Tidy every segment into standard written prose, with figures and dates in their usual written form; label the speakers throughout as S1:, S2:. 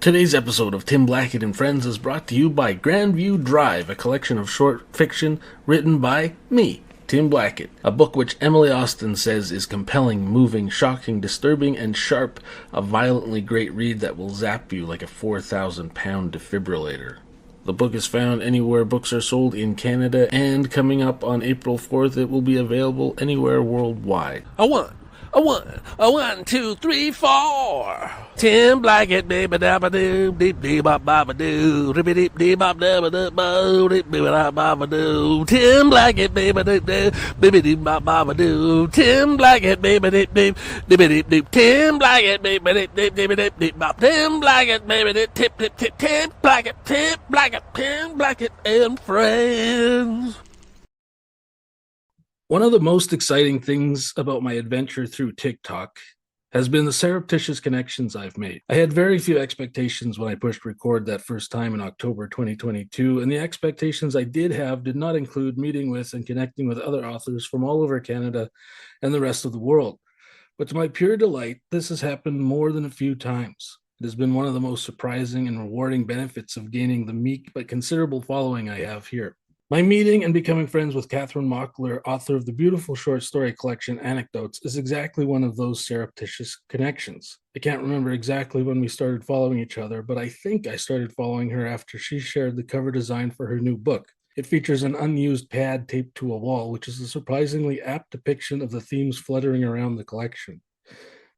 S1: Today's episode of Tim Blackett and Friends is brought to you by Grandview Drive, a collection of short fiction written by me, Tim Blackett. A book which Emily Austin says is compelling, moving, shocking, disturbing, and sharp. A violently great read that will zap you like a 4,000-pound defibrillator. The book is found anywhere books are sold in Canada, and coming up on April 4th, it will be available anywhere worldwide. A one, two, three, four. Tim Blackett, baby, dabba doo, deep dee bop bop doo, rippy deep dee bop dabba doo, bo, deep dee bop bop doo. Tim Blackett, baby, doo doo, baby dee bop bop doo. Tim Blackett, baby, deep deep, deep deep deep. Tim Blackett, baby, deep deep deep deep deep bop. Tim Blackett, baby, deep tip tip tip. Tim Blackett, Tim Blackett and Friends. One of the most exciting things about my adventure through TikTok has been the surreptitious connections I've made. I had very few expectations when I pushed record that first time in October 2022, and the expectations I did have did not include meeting with and connecting with other authors from all over Canada and the rest of the world. But to my pure delight, this has happened more than a few times. It has been one of the most surprising and rewarding benefits of gaining the meek but considerable following I have here. My meeting and becoming friends with Kathryn Mockler, author of the beautiful short story collection Anecdotes, is exactly one of those surreptitious connections. I can't remember exactly when we started following each other, but I think I started following her after she shared the cover design for her new book. It features an unused pad taped to a wall, which is a surprisingly apt depiction of the themes fluttering around the collection.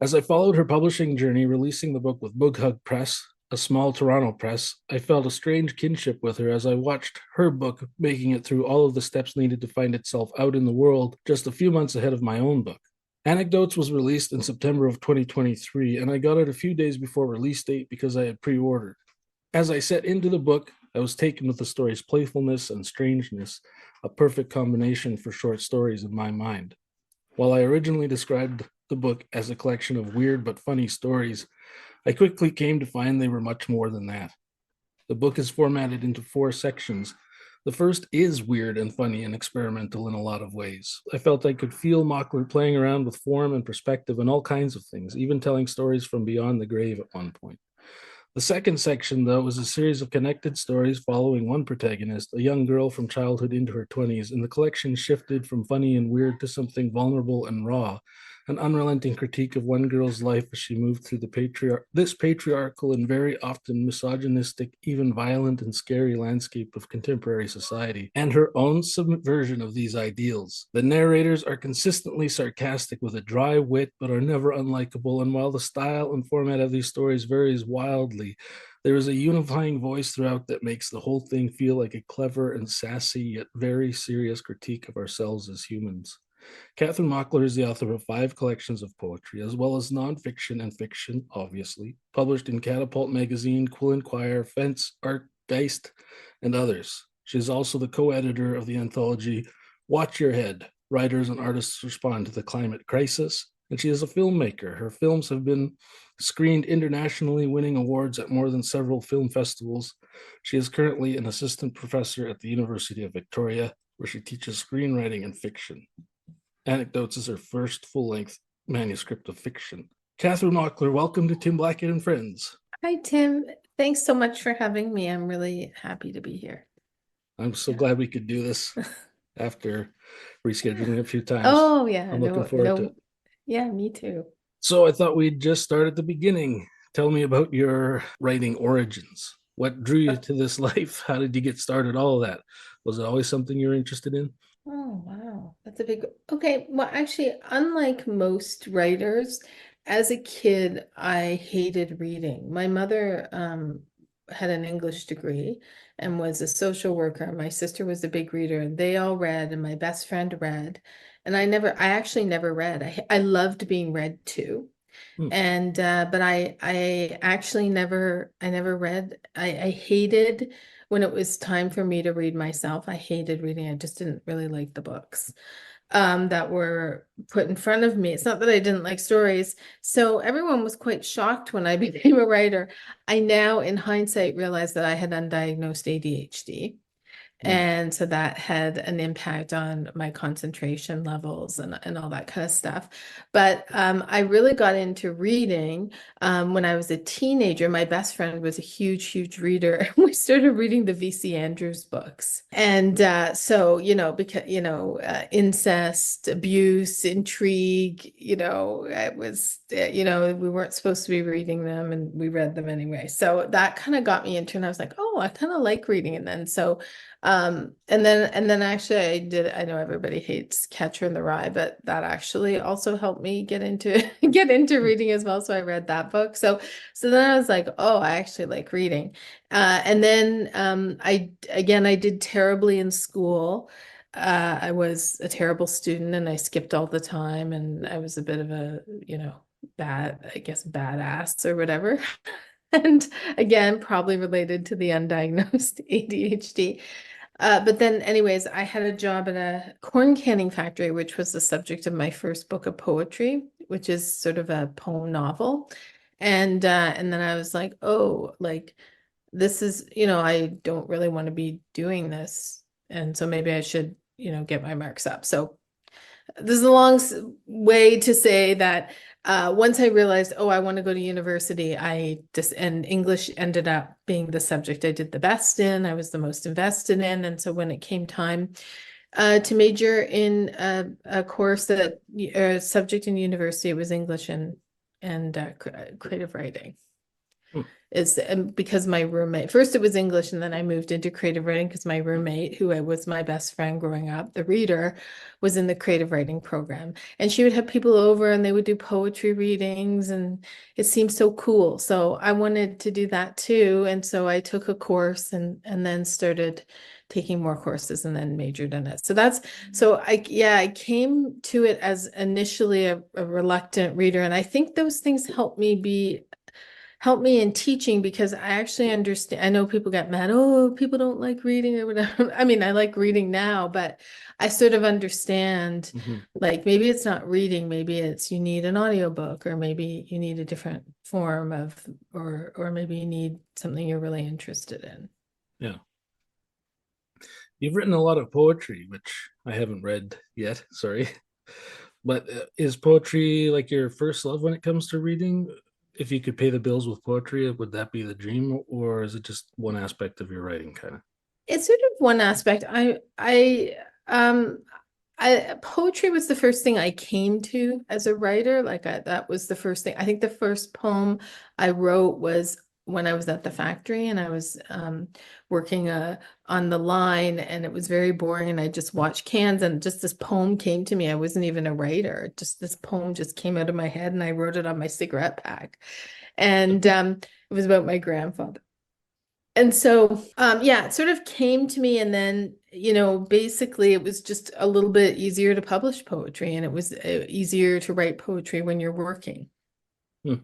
S1: As I followed her publishing journey, releasing the book with Book Hug Press, a small Toronto press, I felt a strange kinship with her as I watched her book making it through all of the steps needed to find itself out in the world just a few months ahead of my own book. Anecdotes was released in September of 2023, and I got it a few days before release date because I had pre-ordered. As I set into the book, I was taken with the story's playfulness and strangeness, a perfect combination for short stories in my mind. While I originally described the book as a collection of weird but funny stories, I quickly came to find they were much more than that. The book is formatted into 4 sections. The first is weird and funny and experimental in a lot of ways. I felt I could feel Mockler playing around with form and perspective and all kinds of things, even telling stories from beyond the grave at one point. The second section, though, was a series of connected stories following one protagonist, a young girl from childhood into her 20s, and the collection shifted from funny and weird to something vulnerable and raw, an unrelenting critique of one girl's life as she moved through this patriarchal and very often misogynistic, even violent and scary landscape of contemporary society, and her own subversion of these ideals. The narrators are consistently sarcastic with a dry wit, but are never unlikable, and while the style and format of these stories varies wildly, there is a unifying voice throughout that makes the whole thing feel like a clever and sassy yet very serious critique of ourselves as humans. Kathryn Mockler is the author of 5 collections of poetry, as well as nonfiction and fiction, obviously, published in Catapult Magazine, Quill and Choir, Fence, Art, Geist, and others. She is also the co-editor of the anthology Watch Your Head, Writers and Artists Respond to the Climate Crisis, and she is a filmmaker. Her films have been screened internationally, winning awards at more than several film festivals. She is currently an assistant professor at the University of Victoria, where she teaches screenwriting and fiction. Anecdotes is her first full-length manuscript of fiction. Kathryn Mockler, welcome to Tim Blackett and Friends.
S2: Hi, Tim. Thanks so much for having me. I'm really happy to be here.
S1: I'm so glad we could do this after rescheduling a few times.
S2: Oh, yeah.
S1: I'm looking forward to it.
S2: Yeah, me too.
S1: So I thought we'd just start at the beginning. Tell me about your writing origins. What drew you to this life? How did you get started? All of that. Was it always something you were interested in?
S2: Oh, wow. That's a big. Okay. Well, actually, unlike most writers, as a kid, I hated reading. My mother had an English degree and was a social worker. My sister was a big reader. They all read, and my best friend read. And I actually never read. I loved being read to.
S1: Hmm.
S2: And but I actually I never read. I hated when it was time for me to read myself. I hated reading. I just didn't really like the books that were put in front of me. It's not that I didn't like stories. So everyone was quite shocked when I became a writer. I now, in hindsight, realize that I had undiagnosed ADHD.
S1: Mm.
S2: And so that had an impact on my concentration levels and all that kind of stuff. But I really got into reading when I was a teenager. My best friend was a huge, huge reader. We started reading the V.C. Andrews books. And so, because, incest, abuse, intrigue, it was, we weren't supposed to be reading them and we read them anyway. So that kind of got me into it. And I was like, oh, I kind of like reading. And then and then actually I know everybody hates Catcher in the Rye, but that actually also helped me get into reading as well. So I read that book. So then I was like, oh, I actually like reading. And then I did terribly in school. I was a terrible student and I skipped all the time and I was a bit of a, badass or whatever. And again, probably related to the undiagnosed ADHD. But then, anyways, I had a job at a corn canning factory, which was the subject of my first book of poetry, which is sort of a poem novel. And then I was like, oh, like this is, I don't really want to be doing this. And so maybe I should, get my marks up. So this is a long way to say that once I realized, oh, I want to go to university, and English ended up being the subject I did the best in, I was the most invested in. And so when it came time to major in a course that a subject in university, it was English and creative writing
S1: Hmm.
S2: is because my roommate, first it was English and then I moved into creative writing because my roommate, who was my best friend growing up, the reader, was in the creative writing program. And she would have people over and they would do poetry readings and it seemed so cool. So I wanted to do that too. And so I took a course and then started taking more courses and then majored in it. So I came to it as initially a reluctant reader. And I think those things help me in teaching because I actually understand. I know people get mad, oh, people don't like reading or whatever. I mean, I like reading now, but I sort of understand
S1: Mhm.
S2: like maybe it's not reading, maybe it's you need an audiobook or maybe you need a different form of or maybe you need something you're really interested in.
S1: Yeah. You've written a lot of poetry, which I haven't read yet. Sorry. But is poetry like your first love when it comes to reading? If you could pay the bills with poetry, would that be the dream, or is it just one aspect of your writing, kind of?
S2: It's sort of one aspect. Poetry was the first thing I came to as a writer. That was the first thing. I think the first poem I wrote was when I was at the factory and I was working on the line and it was very boring and I just watched cans and just this poem came to me. I wasn't even a writer. Just this poem just came out of my head and I wrote it on my cigarette pack. And it was about my grandfather. And so, yeah, it sort of came to me, and then, basically it was just a little bit easier to publish poetry, and it was easier to write poetry when you're working.
S1: Hmm.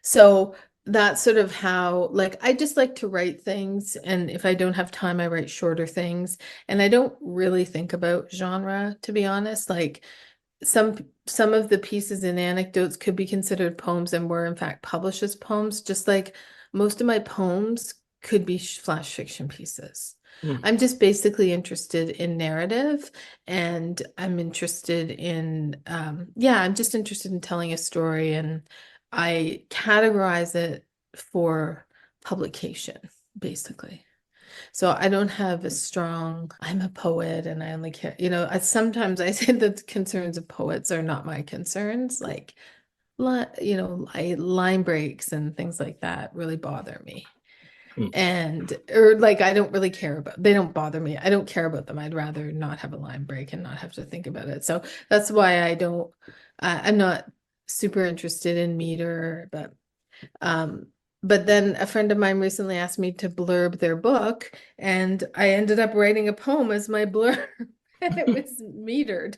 S2: So that's sort of how, like, I just like to write things, and if I don't have time, I write shorter things, and I don't really think about genre, to be honest. Like, some of the pieces and anecdotes could be considered poems and were in fact published as poems, just like most of my poems could be flash fiction pieces.
S1: Hmm.
S2: I'm just basically interested in narrative and I'm interested in I'm just interested in telling a story and I categorize it for publication, basically. So I don't have a strong, I'm a poet and I only care, sometimes I say that the concerns of poets are not my concerns. Like, line breaks and things like that really bother me.
S1: Hmm.
S2: Or like, I don't really care they don't bother me. I don't care about them. I'd rather not have a line break and not have to think about it. So that's why I'm not super interested in meter, um, but then a friend of mine recently asked me to blurb their book, and I ended up writing a poem as my blurb, and it was metered.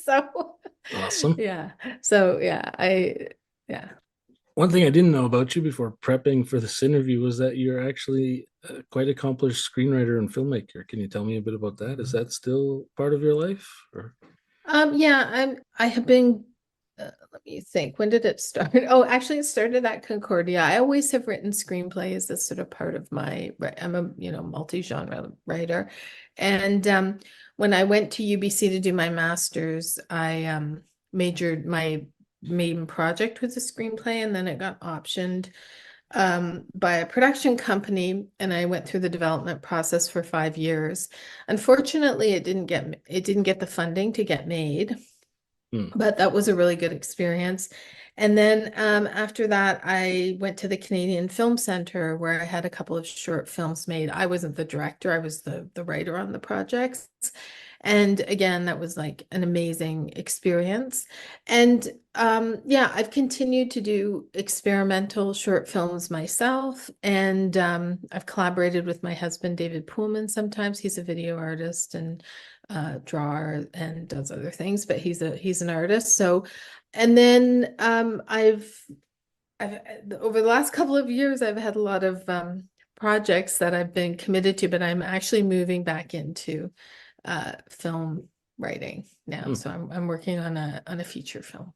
S2: So,
S1: Awesome.
S2: yeah. So, yeah.
S1: One thing I didn't know about you before prepping for this interview was that you're actually a quite accomplished screenwriter and filmmaker. Can you tell me a bit about that? Is that still part of your life? Or
S2: Yeah, I have been let me think. When did it start? Oh, actually, it started at Concordia. I always have written screenplays as sort of part of my, I'm a, multi-genre writer. And when I went to UBC to do my master's, I majored, my main project was a screenplay, and then it got optioned by a production company, and I went through the development process for 5 years. Unfortunately, it didn't get the funding to get made,
S1: Hmm.
S2: but that was a really good experience. And then after that, I went to the Canadian Film Center where I had a couple of short films made. I wasn't the director, I was the writer on the projects. And again, that was like an amazing experience. And yeah, I've continued to do experimental short films myself. And I've collaborated with my husband, David Poolman, sometimes. He's a video artist and drawer and does other things, but he's an artist. So, and then I've over the last couple of years, I've had a lot of projects that I've been committed to, but I'm actually moving back into film writing now.
S1: Hmm.
S2: So I'm working on a feature film.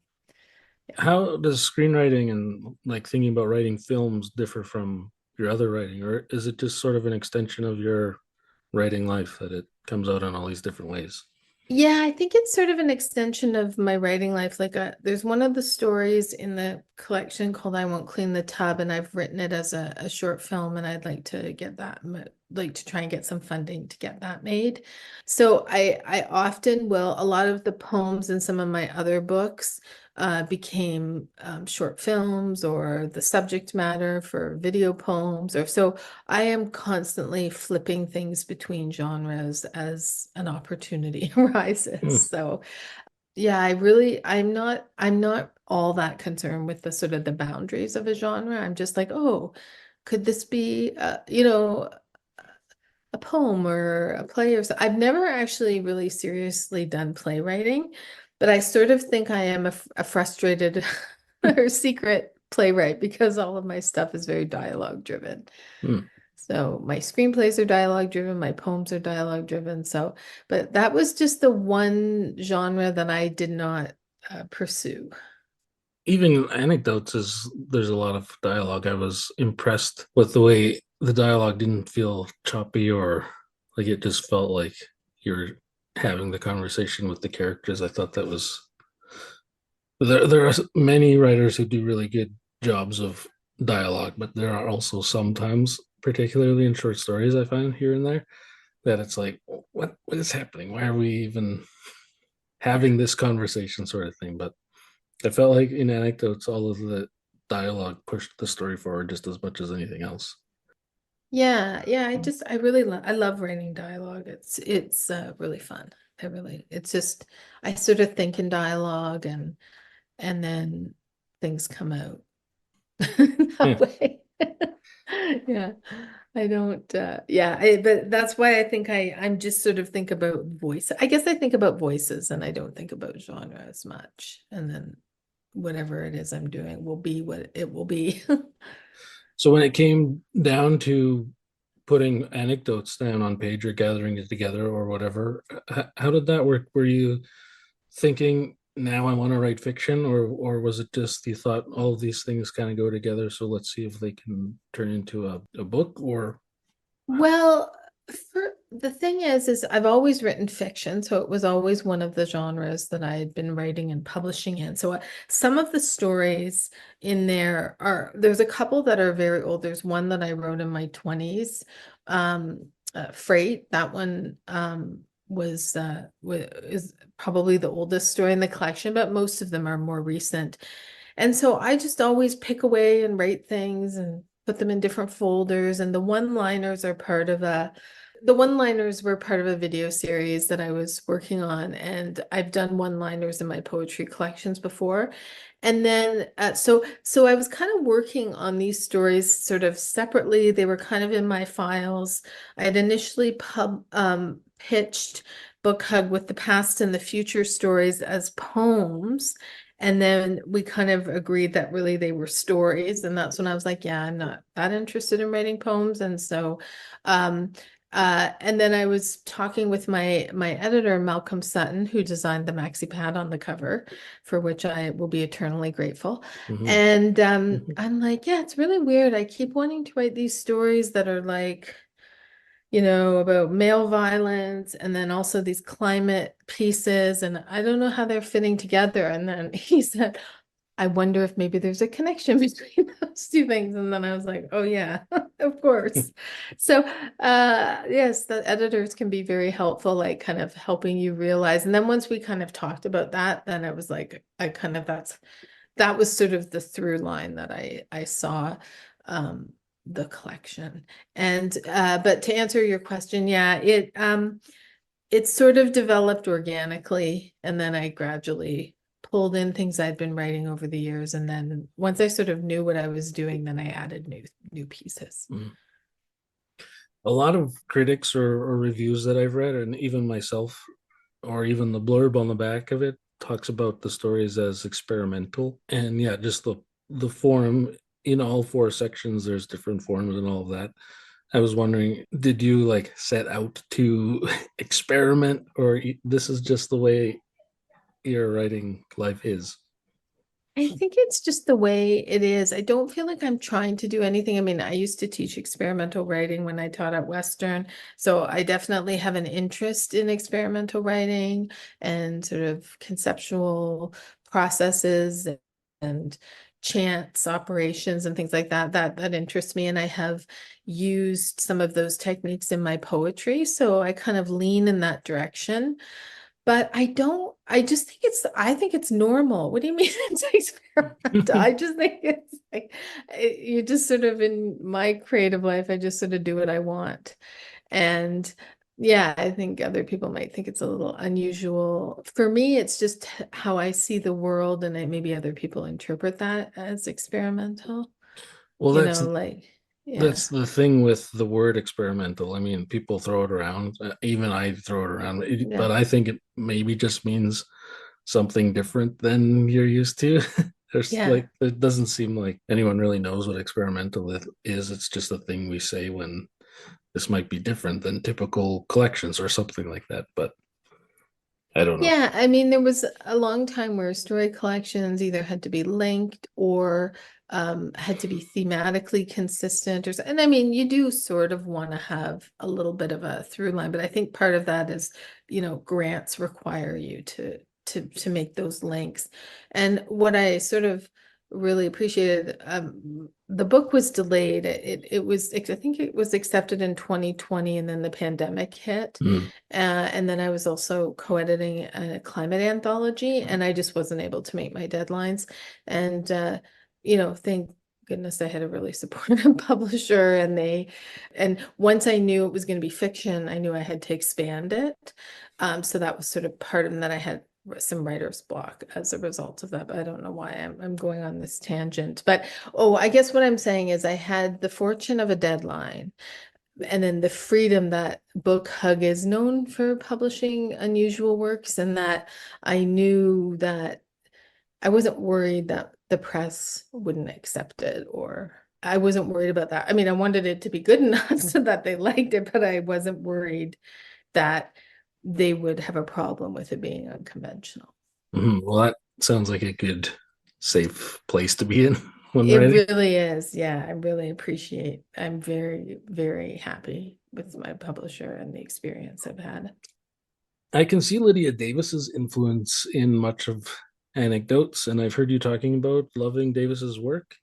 S1: How does screenwriting and like thinking about writing films differ from your other writing, or is it just sort of an extension of your writing life that it comes out in all these different ways?
S2: Yeah, I think it's sort of an extension of my writing life. Like, there's one of the stories in the collection called "I Won't Clean the Tub," and I've written it as a short film, and I'd like to get that, like to try and get some funding to get that made. So I often will. A lot of the poems in some of my other books became short films, or the subject matter for video poems, or so. I am constantly flipping things between genres as an opportunity arises.
S1: Hmm.
S2: So yeah, I'm not all that concerned with the sort of the boundaries of a genre. I'm just like, oh, could this be a poem or a play or so? I've never actually really seriously done playwriting, but I sort of think I am a frustrated or secret playwright because all of my stuff is very dialogue driven.
S1: Hmm.
S2: So my screenplays are dialogue driven, my poems are dialogue driven. So, but that was just the one genre that I did not pursue.
S1: Even anecdotes is there's a lot of dialogue. I was impressed with the way the dialogue didn't feel choppy or like it just felt like you're having the conversation with the characters. I thought that was there are many writers who do really good jobs of dialogue, but there are also sometimes, particularly in short stories, I find here and there that it's like, what is happening? Why are we even having this conversation, sort of thing? But I felt like in anecdotes, all of the dialogue pushed the story forward just as much as anything else.
S2: Yeah, yeah, I really love I love writing dialogue. It's really fun. It's just I sort of think in dialogue, and then things come out that
S1: Yeah.
S2: way. Yeah. I don't yeah, but that's why I think I'm just sort of think about voice. I guess I think about voices and I don't think about genre as much. And then whatever it is I'm doing will be what it will be.
S1: So when it came down to putting anecdotes down on page or gathering it together or whatever, how did that work? Were you thinking now I want to write fiction, or was it just you thought all of these things kind of go together, so let's see if they can turn into a book or
S2: Well, for the thing is I've always written fiction, so it was always one of the genres that I had been writing and publishing in. So some of the stories in there there's a couple that are very old. There's one that I wrote in my 20s, Freight. That one is probably the oldest story in the collection, but most of them are more recent. And so I just always pick away and write things and put them in different folders. And the one-liners were part of a video series that I was working on. And I've done one-liners in my poetry collections before. And then, so I was kind of working on these stories sort of separately. They were kind of in my files. I had initially pitched Book Hug with the past and the future stories as poems. And then we kind of agreed that really they were stories. And that's when I was like, yeah, I'm not that interested in writing poems. And so, um, And then I was talking with my editor, Malcolm Sutton, who designed the maxi pad on the cover, for which I will be eternally grateful.
S1: Mhm.
S2: And
S1: Mhm.
S2: I'm like, yeah, it's really weird. I keep wanting to write these stories that are like, about male violence and then also these climate pieces, and I don't know how they're fitting together. And then he said, I wonder if maybe there's a connection between those two things. And then I was like, oh yeah, of course. So yes, the editors can be very helpful, like kind of helping you realize. And then once we kind of talked about that, then I was like, that was sort of the through line that I saw the collection. And but to answer your question, yeah, it sort of developed organically, and then I gradually pulled in things I'd been writing over the years. And then once I sort of knew what I was doing, then I added new pieces.
S1: Mhm. A lot of critics or reviews that I've read, and even myself, or even the blurb on the back of it, talks about the stories as experimental. And yeah, just the form in all four sections, there's different forms and all of that. I was wondering, did you like set out to experiment, or this is just the way your writing life is?
S2: I think it's just the way it is. I don't feel like I'm trying to do anything. I mean, I used to teach experimental writing when I taught at Western. So I definitely have an interest in experimental writing and sort of conceptual processes and chance operations and things like that. That interests me. And I have used some of those techniques in my poetry. So I kind of lean in that direction. But I just think I think it's normal. What do you mean it's experimental? I just think it's like you just sort of in my creative life, I just sort of do what I want. And yeah, I think other people might think it's a little unusual. For me, it's just how I see the world, and maybe other people interpret that as experimental,
S1: Well,
S2: like, yeah.
S1: that's the thing with the word experimental. I mean, people throw it around. Even I throw it around,
S2: Yeah.
S1: but I think it maybe just means something different than you're used to. There's
S2: Yeah.
S1: like, it doesn't seem like anyone really knows what experimental is. It's just a thing we say when this might be different than typical collections or something like that. But I don't know.
S2: Yeah, I mean, there was a long time where story collections either had to be linked or had to be thematically consistent and I mean, you do sort of want to have a little bit of a through line, but I think part of that is, grants require you to make those links. And what I sort of really appreciated, the book was delayed. I think it was accepted in 2020, and then the pandemic hit.
S1: Mm.
S2: And then I was also co-editing a climate anthology, and I just wasn't able to make my deadlines. And thank goodness I had a really supportive publisher, and once I knew it was going to be fiction, I knew I had to expand it. So that was sort of part of, and then I had some writer's block as a result of that. But I don't know why I'm going on this tangent. But I guess what I'm saying is I had the fortune of a deadline, and then the freedom that Book Hug is known for publishing unusual works, and that I knew that I wasn't worried that the press wouldn't accept it, or I wasn't worried about that. I mean, I wanted it to be good enough so that they liked it, but I wasn't worried that they would have a problem with it being unconventional.
S1: Mhm. Well, that sounds like a good, safe place to be in when
S2: It
S1: writing.
S2: really is. Yeah, I'm very, very happy with my publisher and the experience I've had.
S1: I can see Lydia Davis's influence in much of anecdotes, and I've heard you talking about loving Davis's work.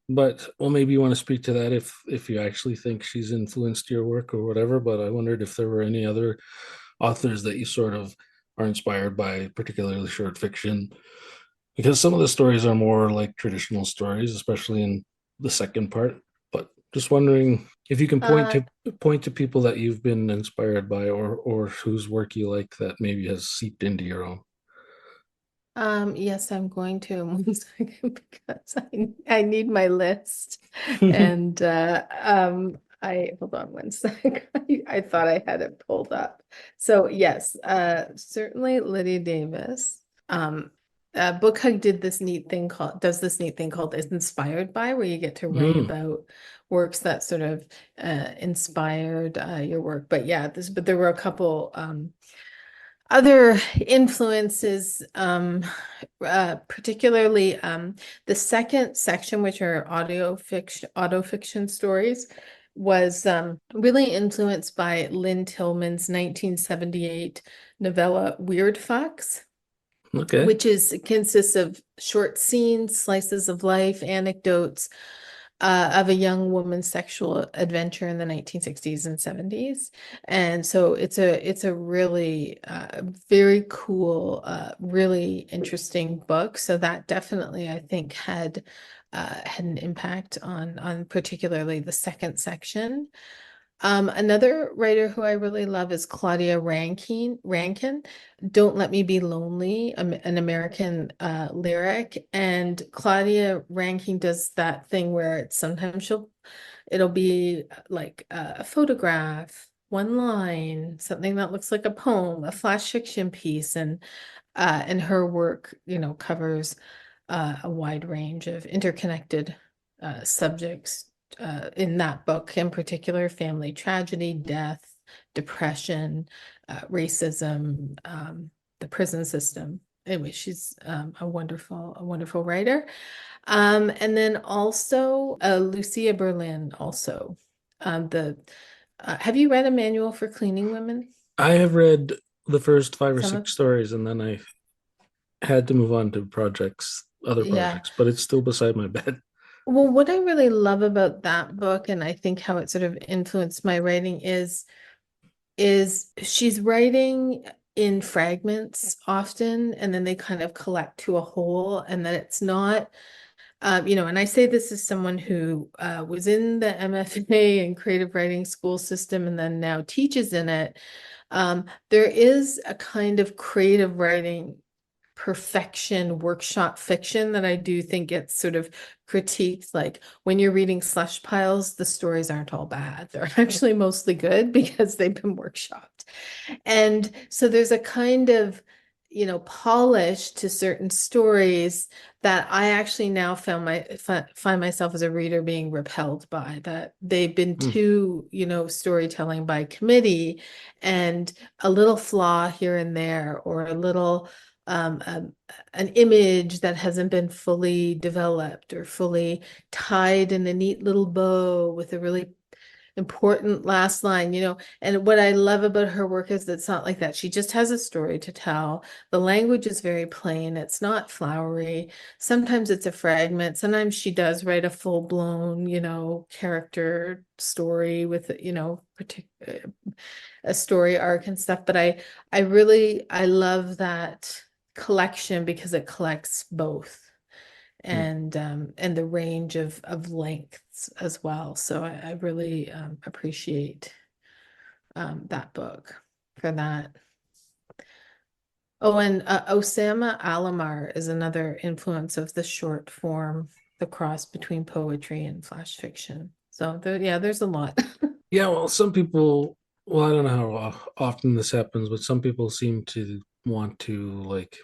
S1: But well, maybe you want to speak to that if you actually think she's influenced your work or whatever. But I wondered if there were any other authors that you sort of are inspired by, particularly short fiction, because some of the stories are more like traditional stories, especially in the second part. But just wondering if you can
S2: Uh,
S1: point to people that you've been inspired by, or whose work you like that maybe has seeped into your own.
S2: yes, I'm going to in one second because I need my list. And I hold on one sec. I thought I had it pulled up. So yes, certainly Lydia Davis. Book Hug does this neat thing called Is Inspired By, where you get to write
S1: Hmm.
S2: about works that sort of inspired your work. But yeah, but there were a couple other influences, particularly the second section, which are auto fiction stories, was really influenced by Lynn Tillman's 1978 novella Weird Fucks,
S1: Okay.
S2: which consists of short scenes, slices of life, anecdotes of a young woman's sexual adventure in the 1960s and 70s. And so it's a really very cool, really interesting book. So that definitely, I think, had an impact on particularly the second section. Another writer who I really love is Claudia Rankin. Don't Let Me Be Lonely, an American lyric. And Claudia Rankin does that thing where it'll be like a photograph, one line, something that looks like a poem, a flash fiction piece, and her work, covers a wide range of interconnected subjects in that book, in particular, family tragedy, death, depression, racism, the prison system. Anyway, she's a wonderful writer. And then also Lucia Berlin. Also, the have you read A Manual for Cleaning Women?
S1: I have read the first five or
S2: Some
S1: six
S2: of,
S1: stories, and then I had to move on to other
S2: yeah.
S1: projects, but it's still beside my bed.
S2: Well, what I really love about that book, and I think how it sort of influenced my writing is she's writing in fragments often, and then they kind of collect to a whole, and that it's not, and I say this as someone who was in the MFA and creative writing school system and then now teaches in it. There is a kind of creative writing perfection workshop fiction that I do think gets sort of critiqued. Like when you're reading Slush Piles, the stories aren't all bad. They're actually mostly good because they've been workshopped. And so there's a kind of, polish to certain stories that I actually now find myself as a reader being repelled by, that they've been
S1: Hmm.
S2: too, storytelling by committee, and a little flaw here and there, or a little an image that hasn't been fully developed or fully tied in a neat little bow with a really important last line, and what I love about her work is that it's not like that. She just has a story to tell. The language is very plain. It's not flowery. Sometimes it's a fragment. Sometimes she does write a full-blown, character story with, a story arc and stuff. But I love that collection because it collects both,
S1: Hmm.
S2: and the range of lengths as well. So I really appreciate that book for that. Oh, and Osama Alamar is another influence of the short form, the cross between poetry and flash fiction. So yeah, there's a lot.
S1: Yeah, well, I don't know how often this happens, but some people seem to want to like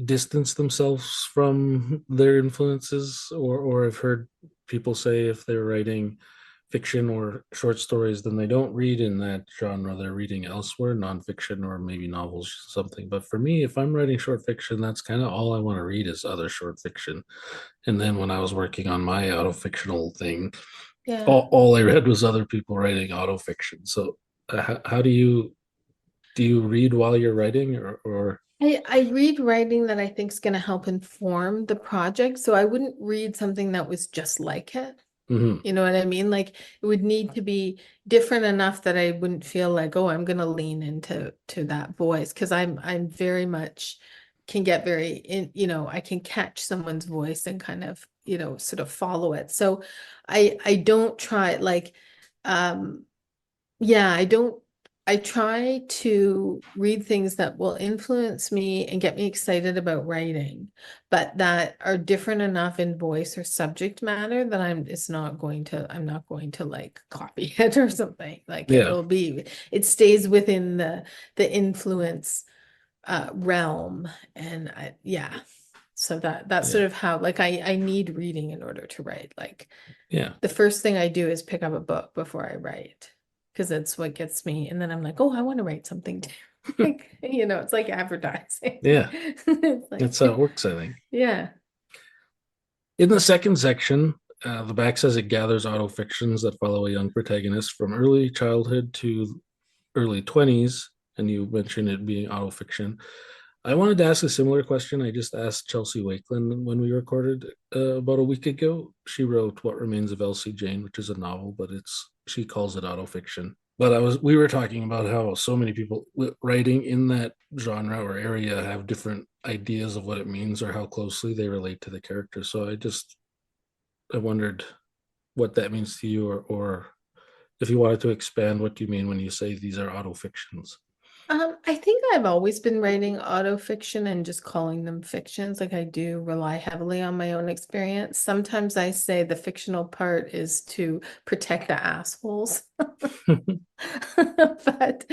S1: distance themselves from their influences, or I've heard people say if they're writing fiction or short stories, then they don't read in that genre. They're reading elsewhere, nonfiction or maybe novels, something. But for me, if I'm writing short fiction, that's kind of all I want to read is other short fiction. And then when I was working on my auto-fictional thing,
S2: Yeah.
S1: all I read was other people writing auto-fiction. So how do you read while you're writing, or
S2: I read writing that I think is going to help inform the project. So I wouldn't read something that was just like it.
S1: Mhm.
S2: You know what I mean? Like it would need to be different enough that I wouldn't feel like, oh, I'm gonna lean into that voice, because I'm very much can get very I can catch someone's voice and kind of, sort of follow it. So I don't try like yeah, I try to read things that will influence me and get me excited about writing, but that are different enough in voice or subject matter that I'm not going to like copy it or something. Like
S1: Yeah.
S2: it stays within the influence realm. And yeah, so that's
S1: Yeah.
S2: sort of how, like, I need reading in order to write. Like,
S1: Yeah.
S2: the first thing I do is pick up a book before I write, because it's what gets me. And then I'm like, oh, I want to write something too. Like, it's like advertising.
S1: Yeah.
S2: It's
S1: That's
S2: like,
S1: how it works, I think.
S2: yeah.
S1: In the second section, the back says it gathers autofictions that follow a young protagonist from early childhood to early 20s, and you mentioned it being autofiction. I wanted to ask a similar question I just asked Chelsea Wakeland when we recorded about a week ago. She wrote What Remains of Elsie Jane, which is a novel, but she calls it autofiction. But we were talking about how so many people writing in that genre or area have different ideas of what it means or how closely they relate to the character. So I wondered what that means to you, or if you wanted to expand what you mean when you say these are autofictions.
S2: I think I've always been writing autofiction and just calling them fictions. Like, I do rely heavily on my own experience. Sometimes I say the fictional part is to protect the assholes. But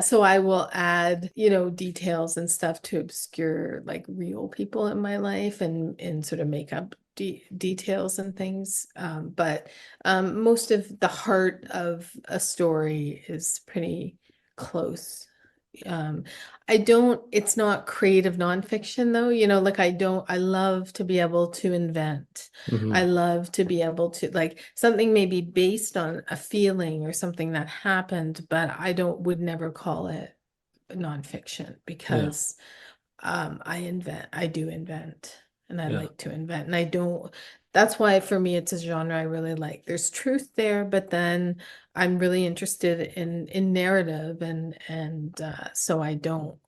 S2: so I will add, details and stuff to obscure like real people in my life, and sort of make up details and things. But most of the heart of a story is pretty close. um I don't, it's not creative nonfiction though, like I love to be able to invent. I
S1: Mm-hmm.
S2: love to be able to, like, something may be based on a feeling or something that happened, but would never call it nonfiction,
S1: Yeah.
S2: because I do invent, and I
S1: Yeah.
S2: like to invent, and I don't, that's why for me it's a genre I really like. There's truth there, but then I'm really interested in narrative, and so I don't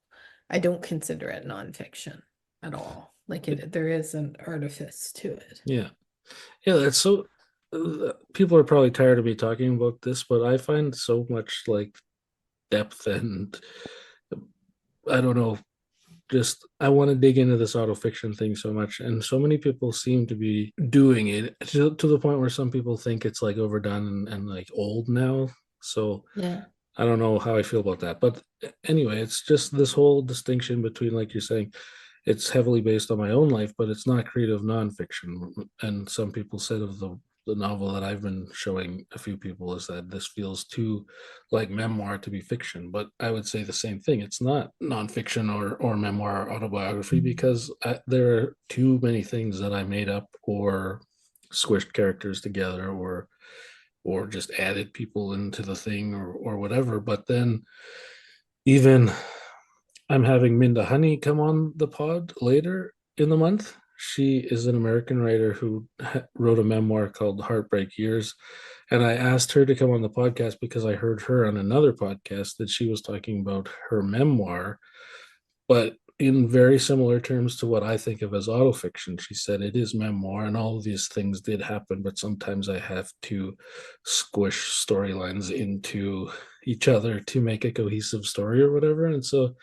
S2: consider it nonfiction at all. Like, there is an artifice to it.
S1: Yeah. Yeah. That's so. People are probably tired of me talking about this, but I find so much like depth and I don't know. Just I want to dig into this autofiction thing so much, and so many people seem to be doing it to the point where some people think it's like overdone and like old now. So
S2: Yeah.
S1: I don't know how I feel about that. But anyway, it's just this whole distinction between, like you're saying, it's heavily based on my own life, but it's not creative nonfiction. And some people said of the novel that I've been showing a few people is that this feels too like memoir to be fiction. But I would say the same thing. It's not nonfiction or memoir or autobiography because there are too many things that I made up or squished characters together or just added people into the thing or whatever. But then even I'm having Minda Honey come on the pod later in the month. She is an American writer who wrote a memoir called Heartbreak Years. And I asked her to come on the podcast because I heard her on another podcast that she was talking about her memoir, but in very similar terms to what I think of as autofiction. She said it is memoir and all of these things did happen, but sometimes I have to squish storylines into each other to make a cohesive story or whatever. And so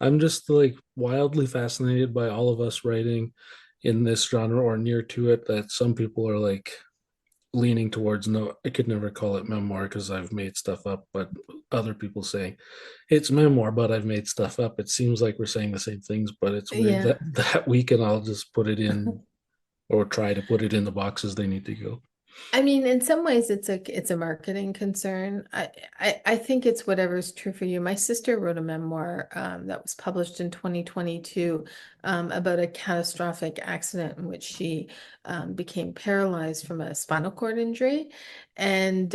S1: I'm just like wildly fascinated by all of us writing in this genre or near to it, that some people are like leaning towards no, I could never call it memoir because I've made stuff up, but other people saying it's memoir, but I've made stuff up. It seems like we're saying the same things, but it's weird
S2: Yeah.
S1: that week and I'll just put it in or try to put it in the boxes they need to go.
S2: I mean, in some ways, it's a marketing concern. I think it's whatever's true for you. My sister wrote a memoir that was published in 2022 about a catastrophic accident in which she became paralyzed from a spinal cord injury, and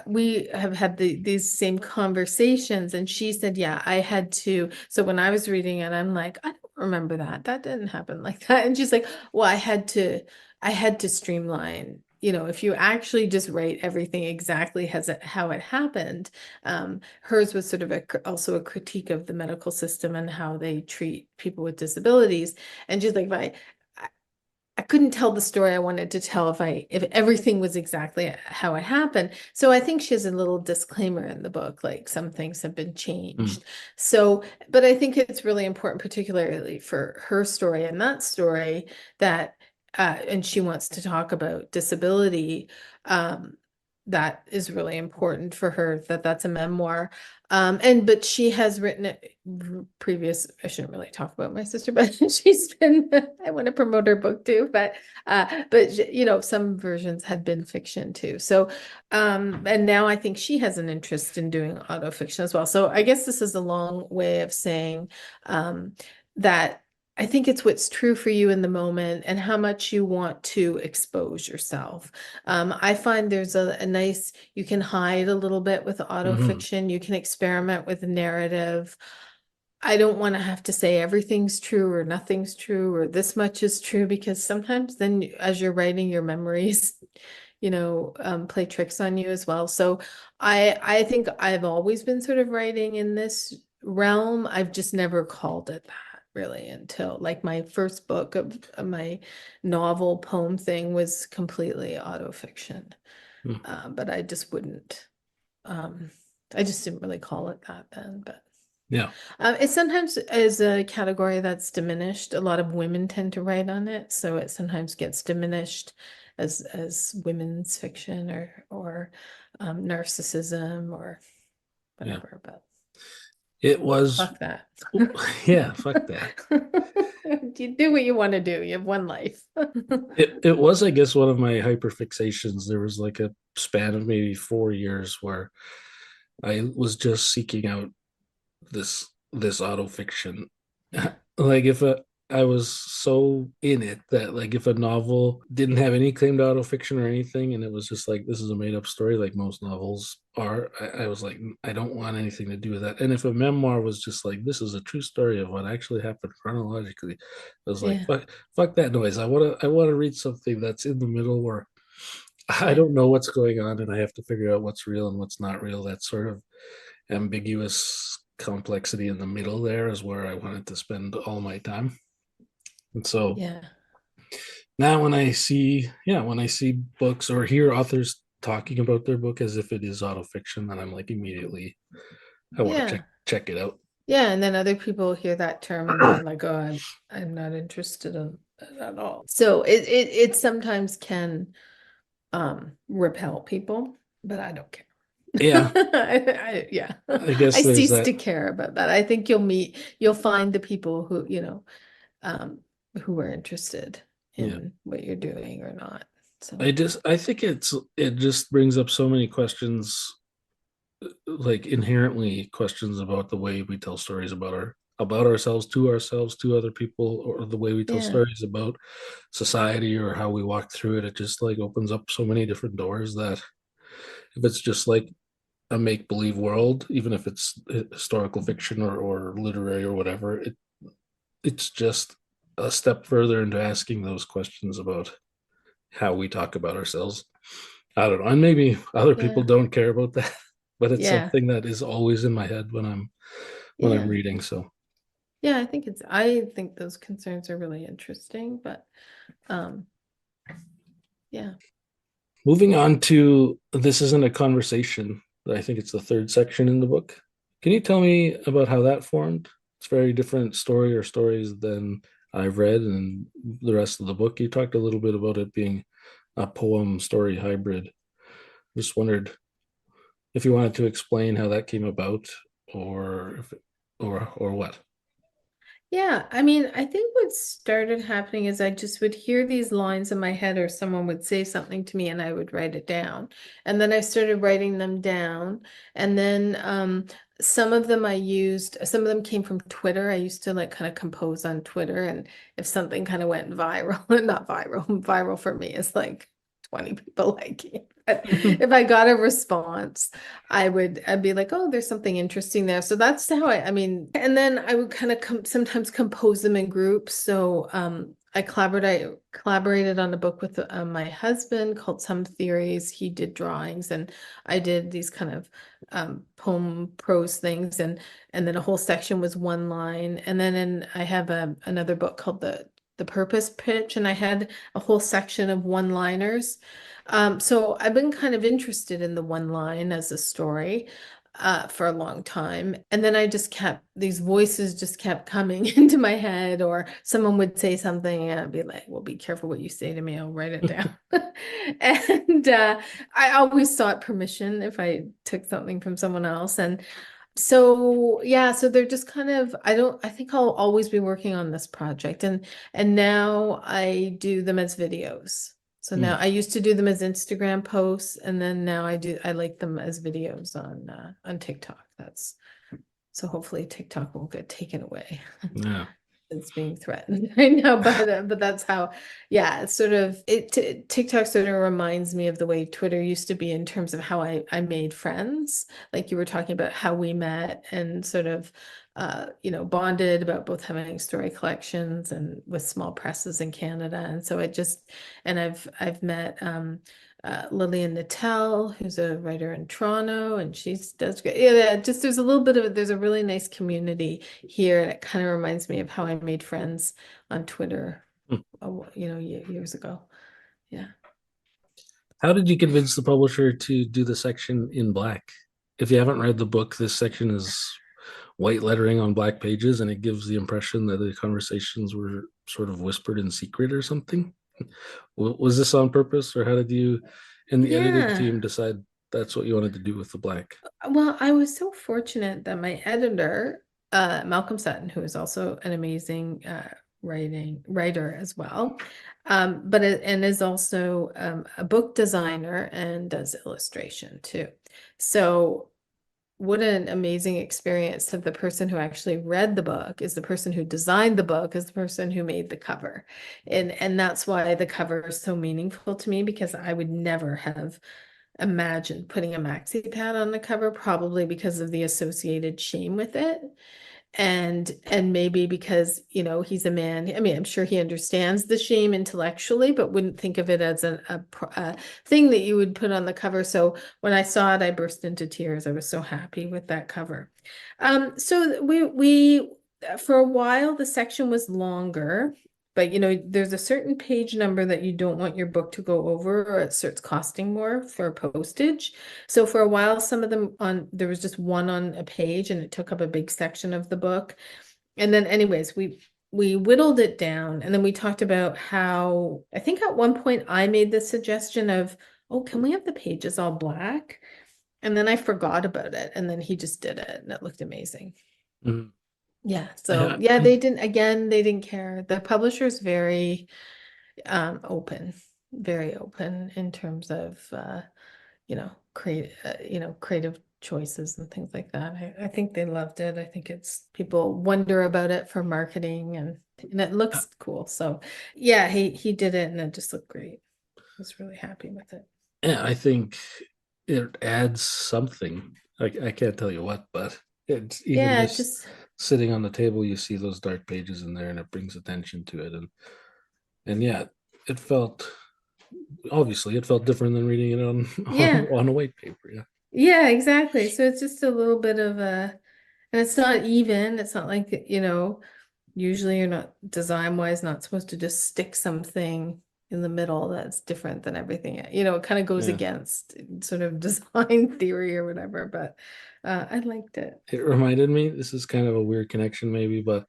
S2: we have had these same conversations, and she said, "Yeah, I had to." So when I was reading it, I'm like, "I don't remember that. That didn't happen like that," and she's like, "Well, I had to streamline. If you actually just write everything exactly how it happened." Hers was sort of also a critique of the medical system and how they treat people with disabilities. And she's like, I couldn't tell the story I wanted to tell if everything was exactly how it happened. So I think she has a little disclaimer in the book, like some things have been
S1: Mm,
S2: changed. So, but I think it's really important, particularly for her story and that story, that and she wants to talk about disability. That is really important for her, that's a memoir. But she has written it previous. I shouldn't really talk about my sister, but she's been. I want to promote her book too, but you know, some versions had been fiction too. So, and now I think she has an interest in doing autofiction as well. So I guess this is a long way of saying, that I think it's what's true for you in the moment and how much you want to expose yourself. I find there's a nice, you can hide a little bit with
S1: Hmm.
S2: autofiction, you can experiment with narrative. I don't want to have to say everything's true or nothing's true or this much is true, because sometimes then as you're writing, your memories, play tricks on you as well. So I think I've always been sort of writing in this realm. I've just never called it that really until like my first book of my novel poem thing was completely autofiction. But I just wouldn't, um, I just didn't really call it that then, but
S1: Yeah.
S2: it sometimes is a category that's diminished. A lot of women tend to write on it, so it sometimes gets diminished as women's fiction or narcissism or
S1: Yeah.
S2: whatever. But
S1: It was,
S2: fuck that.
S1: yeah, fuck that.
S2: You do what you want to do. You have one life.
S1: It was, I guess, one of my hyperfixations. There was like a span of maybe 4 years where I was just seeking out this auto fiction. Like if I was so in it that like if a novel didn't have any claim to auto fiction or anything, and it was just like this is a made up story, like most novels are, I was like I don't want anything to do with that. And if a memoir was just like this is a true story of what actually happened chronologically, I was like
S2: Yeah,
S1: fuck that noise. I want to read something that's in the middle where I
S2: yeah,
S1: don't know what's going on and I have to figure out what's real and what's not real. That sort of ambiguous complexity in the middle there is where I wanted to spend all my time. And so
S2: yeah,
S1: now when I see books or hear authors talking about their book as if it is autofiction, then I'm like immediately I want to check
S2: yeah.
S1: check it out.
S2: Yeah, and then other people hear that term and they're like, "Oh, I'm not interested in it at all." So it sometimes can repel people, but I don't care.
S1: Yeah,
S2: Yeah,
S1: I guess
S2: I
S1: there's
S2: cease
S1: that.
S2: to care about that. I think you'll find the people um, who are interested
S1: Yeah.
S2: in what you're doing or not. So
S1: I think it just brings up so many questions, like inherently questions about the way we tell stories about ourselves to other people, or the way we tell
S2: yeah,
S1: stories about society or how we walk through it. It just like opens up so many different doors that if it's just like a make believe world, even if it's historical fiction or literary or whatever, it's just a step further into asking those questions about how we talk about ourselves. I don't know, and maybe other people
S2: yeah,
S1: don't care about that, but it's
S2: yeah,
S1: something that is always in my head when I'm
S2: yeah,
S1: reading. So
S2: yeah. I think those concerns are really interesting, but um, yeah.
S1: moving on to this isn't a conversation. I think it's the third section in the book. Can you tell me about how that formed? It's a very different story or stories than I've read, and the rest of the book. You talked a little bit about it being a poem story hybrid. Just wondered if you wanted to explain how that came about, or if, or what.
S2: Yeah, I mean, I think what started happening is I just would hear these lines in my head, or someone would say something to me and I would write it down. And then I started writing them down. And then some of them came from Twitter. I used to like kind of compose on Twitter. And if something kind of went viral, not viral, viral for me is like 20 people liking it. But if I got a response, I'd be like, oh, there's something interesting there. So that's how I mean, and then I would kind of sometimes compose them in groups. So I collaborated on a book with my husband called Some Theories. He did drawings and I did these kind of poem prose things, and then a whole section was one line. And then I have another book called the Purpose Pitch, and I had a whole section of one-liners. So I've been kind of interested in the one line as a story for a long time. And then these voices just kept coming into my head, or someone would say something and I'd be like, well, be careful what you say to me. I'll write it down. And I always sought permission if I took something from someone else. And So yeah, so they're just kind of, I think I'll always be working on this project, and now I do them as videos. So now
S1: Hmm.
S2: I used to do them as Instagram posts, and then now I like them as videos on TikTok. That's so hopefully TikTok won't get taken away.
S1: Yeah.
S2: It's being threatened right now, but that's how, yeah, it's sort of TikTok sort of reminds me of the way Twitter used to be in terms of how I made friends. Like you were talking about how we met and sort of bonded about both having story collections and with small presses in Canada. And so it just and I've met Lillian Nattell, who's a writer in Toronto, and she's does great. Yeah, just there's a really nice community here, and it kind of reminds me of how I made friends on Twitter,
S1: Hmm.
S2: years ago. Yeah.
S1: How did you convince the publisher to do the section in black? If you haven't read the book, this section is white lettering on black pages, and it gives the impression that the conversations were sort of whispered in secret or something. Was this on purpose, or how did you and the editing
S2: Yeah.
S1: team decide that's what you wanted to do with the black?
S2: Well, I was so fortunate that my editor, Malcolm Sutton, who is also an amazing writer as well, and is also a book designer and does illustration too. So what an amazing experience that the person who actually read the book is the person who designed the book, is the person who made the cover. And that's why the cover is so meaningful to me, because I would never have imagined putting a maxi pad on the cover, probably because of the associated shame with it. And maybe because, he's a man. I mean, I'm sure he understands the shame intellectually, but wouldn't think of it as a thing that you would put on the cover. So when I saw it, I burst into tears. I was so happy with that cover. So we for a while the section was longer, but there's a certain page number that you don't want your book to go over, or it starts costing more for postage. So for a while, some of them there was just one on a page, and it took up a big section of the book. And then anyways, we whittled it down, and then we talked about how, I think at one point I made the suggestion of, oh, can we have the pages all black? And then I forgot about it, and then he just did it, and it looked amazing.
S1: Mm.
S2: Yeah, so
S1: I,
S2: yeah, they didn't care. The publisher's very open, very open in terms of creative choices and things like that. I think they loved it. I think it's people wonder about it for marketing, and it looks cool. So yeah, he did it, and it just looked great. I was really happy with it.
S1: yeah, I think it adds something. I can't tell you what, but it's even
S2: Yeah,
S1: just
S2: just
S1: sitting on the table, you see those dark pages in there, and it brings attention to it. And yeah, it felt obviously it felt different than reading it on
S2: yeah.
S1: on a white paper. Yeah,
S2: Yeah, exactly. So it's just a little bit of and it's not even, it's not like, usually you're not design wise not supposed to just stick something in the middle that's different than everything. It kind of goes
S1: yeah.
S2: against sort of design theory or whatever, but I liked it.
S1: It reminded me. This is kind of a weird connection, maybe, but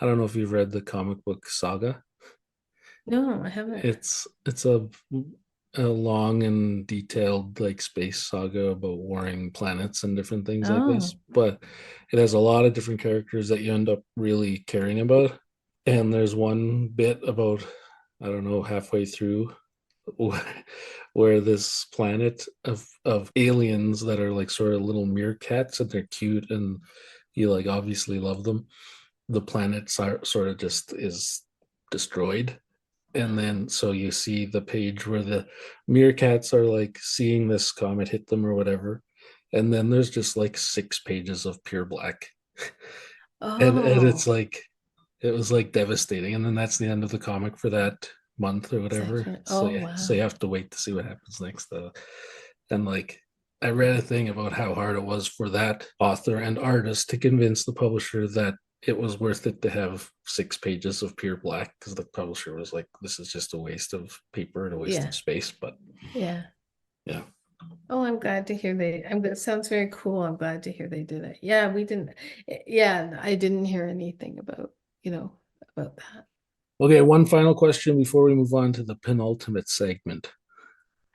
S1: I don't know if you've read the comic book Saga.
S2: No, I haven't.
S1: It's a long and detailed like space saga about warring planets and different things like this,
S2: Oh,
S1: but it has a lot of different characters that you end up really caring about. And there's one bit about, I don't know, halfway through where this planet of aliens that are like sort of little meerkats, and they're cute, and you like obviously love them. The planet sort of just is destroyed, and then so you see the page where the meerkats are like seeing this comet hit them or whatever, and then there's just like 6 pages of pure black. And it's
S2: oh,
S1: like it was like devastating, and then that's the end of the comic for that month or whatever.
S2: section.
S1: So
S2: Oh,
S1: yeah, so you
S2: wow.
S1: have to wait to see what happens next. And like I read a thing about how hard it was for that author and artist to convince the publisher that it was worth it to have 6 pages of pure black, because the publisher was like, this is just a waste of paper and a waste of
S2: Yeah,
S1: space. But
S2: yeah.
S1: yeah.
S2: Oh, I'm glad to hear it sounds very cool. I'm glad to hear they did it. Yeah, we didn't, yeah, I didn't hear anything you know, about that.
S1: Okay, one final question before we move on to the penultimate segment.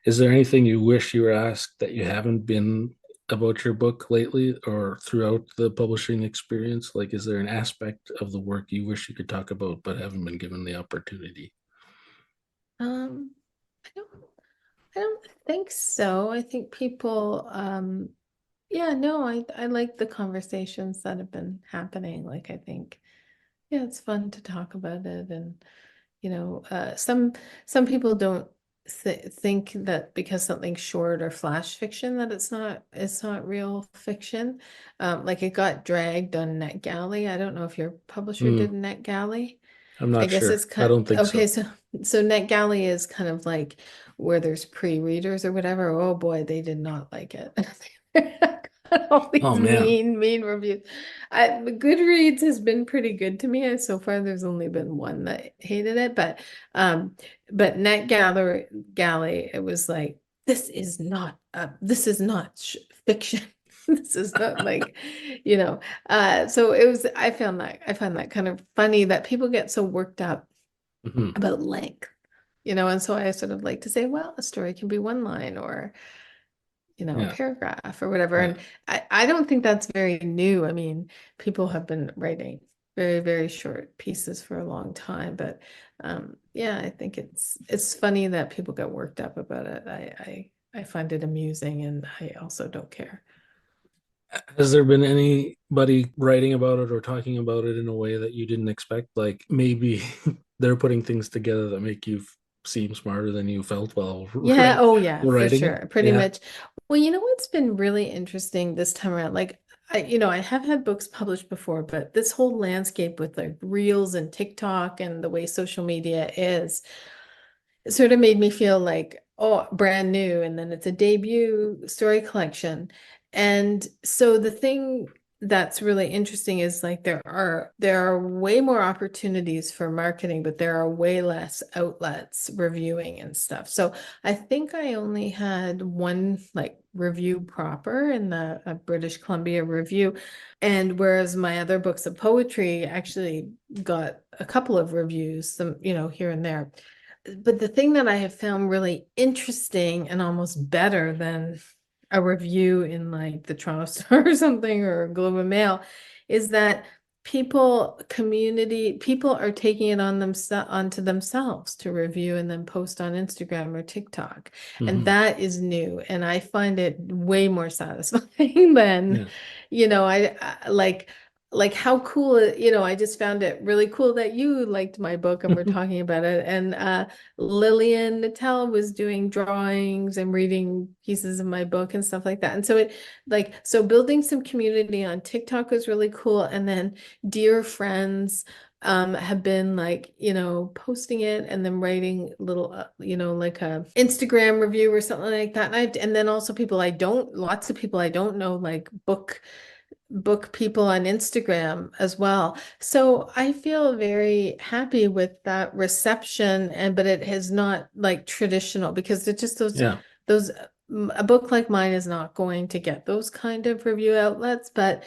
S1: Is there anything you wish you were asked that you haven't been about your book lately or throughout the publishing experience? Like, is there an aspect of the work you wish you could talk about but haven't been given the opportunity?
S2: Um, I don't, I don't think so. I think people, yeah, no, I like the conversations that have been happening. Like, I think, yeah, it's fun to talk about it, and some people don't think that because something's short or flash fiction that it's not real fiction. Like it got dragged on NetGalley. I don't know if your publisher
S1: Hmm,
S2: did NetGalley.
S1: I'm
S2: I
S1: not
S2: guess
S1: sure.
S2: it's
S1: I
S2: kind
S1: don't think
S2: okay,
S1: so.
S2: so NetGalley is kind of like where there's pre-readers or whatever. Oh boy, they did not like it. Got all these
S1: Oh man.
S2: mean reviews. Goodreads has been pretty good to me. So far, there's only been one that hated it, um, but NetGalley, it was like this is not fiction. This is not like, you know. So it was, I found that kind of funny that people get so worked up
S1: Mhm.
S2: about length, and so I sort of like to say, well, a story can be one line or, a
S1: Yeah,
S2: paragraph or whatever.
S1: yeah.
S2: And I don't think that's very new. I mean, people have been writing very, very short pieces for a long time, but yeah, I think it's funny that people get worked up about it. I find it amusing, and I also don't care.
S1: Has there been anybody writing about it or talking about it in a way that you didn't expect? Like maybe they're putting things together that make you seem smarter than you felt while
S2: Yeah, oh yeah, for
S1: writing it?
S2: sure. Pretty
S1: Yeah.
S2: much. Well, what's been really interesting this time around? Like I have had books published before, but this whole landscape with like reels and TikTok and the way social media is, it sort of made me feel like, oh, brand new, and then it's a debut story collection. And so the thing that's really interesting is like there are way more opportunities for marketing, but there are way less outlets reviewing and stuff. So I think I only had one like review proper in the British Columbia Review. And whereas my other books of poetry actually got a couple of reviews, some, here and there. But the thing that I have found really interesting and almost better than a review in like the Toronto Star or something or Globe and Mail is that people are taking it onto themselves to review and then post on Instagram or TikTok. And
S1: Hmm.
S2: that is new. And I find it way more satisfying than,
S1: Yeah.
S2: I like how cool I just found it really cool that you liked my book and we're talking about it. And Lillian Nattel was doing drawings and reading pieces of my book and stuff like that. And so so building some community on TikTok was really cool. And then dear friends have been like, posting it and then writing little, like a Instagram review or something like that. And then also lots of people I don't know, like book people on Instagram as well. So I feel very happy with that reception, but it has not like traditional, because it's just
S1: Yeah.
S2: those a book like mine is not going to get those kind of review outlets, but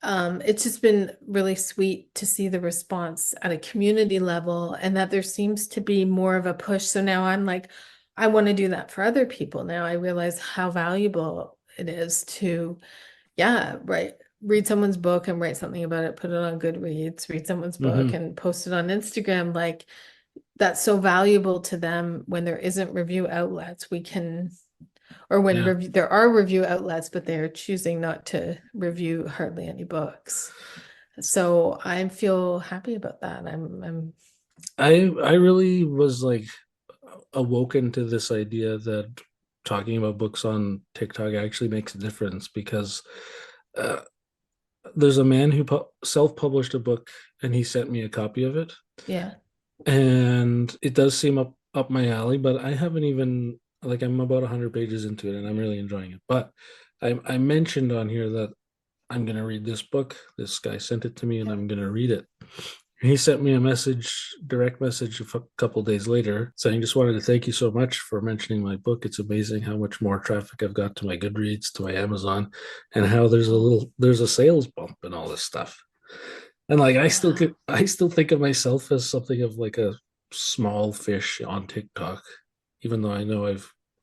S2: it's just been really sweet to see the response at a community level, and that there seems to be more of a push. So now I'm like, I want to do that for other people. Now I realize how valuable it is to, yeah, right. Read someone's book and write something about it, put it on Goodreads, read someone's book
S1: Hmm.
S2: and post it on Instagram. Like that's so valuable to them when there isn't review outlets. Or when
S1: Yeah.
S2: there are review outlets, but they're choosing not to review hardly any books. So I feel happy about that.
S1: I really was like awoken to this idea that talking about books on TikTok actually makes a difference because uh, there's a man who self-published a book and he sent me a copy of it,
S2: Yeah,
S1: and it does seem up my alley, but I haven't even, like, I'm about 100 pages into it and I'm really enjoying it. But I mentioned on here that I'm going to read this book. This guy sent it to me and
S2: yeah.
S1: I'm going to read it. He sent me a direct message a couple days later saying, just wanted to thank you so much for mentioning my book. It's amazing how much more traffic I've got to my Goodreads, to my Amazon, and how
S2: Oh,
S1: there's a sales bump and all this stuff. And like
S2: wow.
S1: I still think of myself as something of like a small fish on TikTok, even though I know